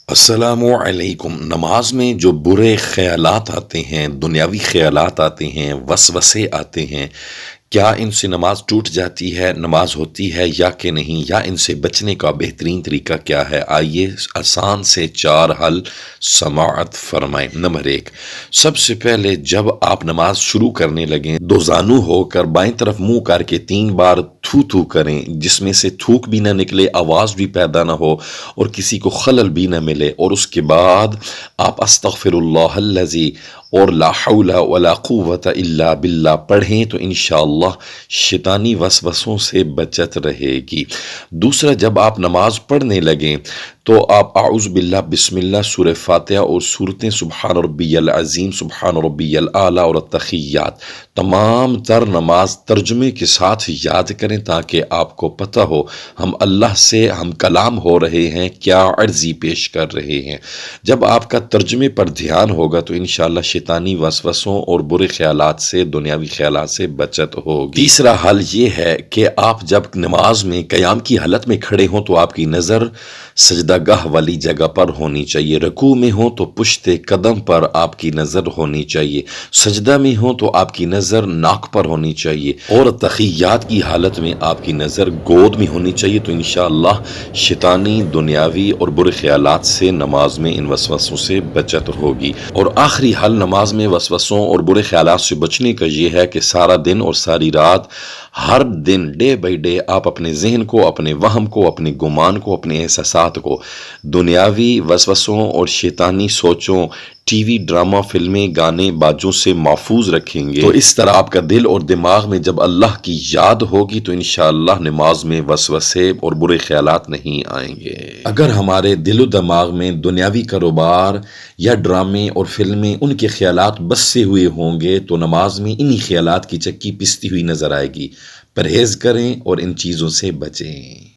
السلام علیکم۔ نماز میں جو برے خیالات آتے ہیں، دنیاوی خیالات آتے ہیں، وسوسے آتے ہیں، کیا ان سے نماز ٹوٹ جاتی ہے، نماز ہوتی ہے یا کہ نہیں، یا ان سے بچنے کا بہترین طریقہ کیا ہے؟ آئیے آسان سے 4 حل سماعت فرمائیں۔ نمبر 1، سب سے پہلے جب آپ نماز شروع کرنے لگیں، دو زانو ہو کر بائیں طرف منہ کر کے 3 بار تھو تھو کریں، جس میں سے تھوک بھی نہ نکلے، آواز بھی پیدا نہ ہو اور کسی کو خلل بھی نہ ملے، اور اس کے بعد آپ استغفر اللہ الذی اور لا حول ولا قوت الا باللہ پڑھیں تو انشاءاللہ شیطانی وسوسوں سے بچت رہے گی۔ دوسرا، جب آپ نماز پڑھنے لگیں تو آپ اعوذ باللہ، بسم اللہ، سورہ فاتحہ اور سورتیں سبحان ربی العظیم، سبحان ربی الاعلیٰ اور التحیات تمام تر نماز ترجمے کے ساتھ یاد کریں، تاکہ آپ کو پتہ ہو ہم اللہ سے ہم کلام ہو رہے ہیں، کیا عرضی پیش کر رہے ہیں۔ جب آپ کا ترجمے پر دھیان ہوگا تو انشاءاللہ شیطانی وسوسوں اور برے خیالات سے، دنیاوی خیالات سے بچت ہوگی۔ تیسرا حل یہ ہے کہ آپ جب نماز میں قیام کی حالت میں کھڑے ہوں تو آپ کی نظر سجدہ گاہ والی جگہ پر ہونی چاہیے، رکوع میں ہوں تو پشت قدم پر آپ کی نظر ہونی چاہیے، سجدہ میں ہوں تو آپ کی نظر ناک پر ہونی چاہیے، اور تحیات کی حالت میں آپ کی نظر گود میں ہونی چاہیے، تو انشاءاللہ شیطانی، دنیاوی اور برے خیالات سے نماز میں ان وسوسوں سے بچت ہوگی۔ اور آخری حل نماز میں وسوسوں اور برے خیالات سے بچنے کا یہ ہے کہ سارا دن اور ساری رات، ہر دن ڈے بائی ڈے آپ اپنے ذہن کو، اپنے وہم کو، اپنے گمان کو، اپنے احساسات کو دنیاوی وسوسوں اور شیطانی سوچوں، ٹی وی، ڈرامہ، فلمیں، گانے، باجوں سے محفوظ رکھیں گے، تو اس طرح آپ کا دل اور دماغ میں جب اللہ کی یاد ہوگی تو انشاءاللہ نماز میں وسوسے اور برے خیالات نہیں آئیں گے۔ اگر ہمارے دل و دماغ میں دنیاوی کاروبار یا ڈرامے اور فلمیں، ان کے خیالات بسے ہوئے ہوں گے تو نماز میں انہی خیالات کی چکی پستی ہوئی نظر آئے گی۔ پرہیز کریں اور ان چیزوں سے بچیں۔